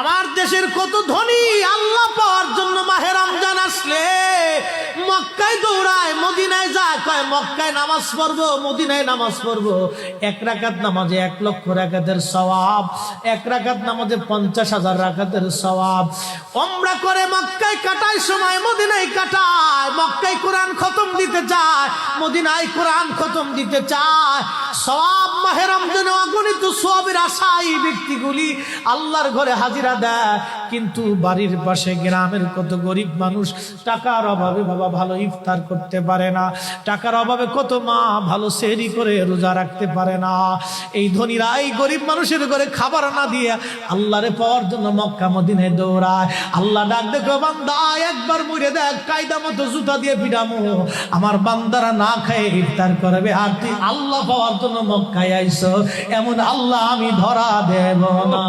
আমার দেশের কত ধনী আল্লাহ পাওয়ার জন্য মাহে রমজান আসলে মক্কায় দৌড়ায়, মদিনায় যায়, কয় মক্কায় নামাজ পড়বো, মদিনায় নামাজ পড়বো। 1 রাকাত নামাজে 1 লক্ষ রাকাতের সওয়াব, 1 রাকাত নামাজে 50,000 রাকাতের সওয়াব। উমরা করে মক্কায় কাটায় সময় মদিনায় কাটায়, মক্কায় কোরআন খতম দিতে চায়, মদিনায় কোরআন খতম দিতে চায়। সওয়াব মাহে রমজানে অগণিত সওয়াবের আশায় ব্যক্তিগুলি আল্লাহর ঘরে হাজিরা দেয়, কিন্তু বাড়ির পাশে গ্রামের কত গরিব মানুষ টাকার অভাবে বাবা ভালো ইফতার করতে পারে না, টাকার অভাবে কত মা ভালো সেহরি করে রোজা রাখতে পারে না। এই ধনীরা এই গরিব মানুষের ঘরে খাবার না দিয়ে আল্লাহরে পাওয়ার জন্য মক্কা মদিনায় দৌড়ায়। আল্লাহ ডাক দেখো, বান্দা একবার মরে দেখ, কায়দা মতো জুতা দিয়ে পিটামো, আমার বান্দারা না খায় ইফতার করবে, আর তুই আল্লাহ পাওয়ার জন্য মক্কায় আইছো, এমন আল্লাহ আমি ধরা দেব না।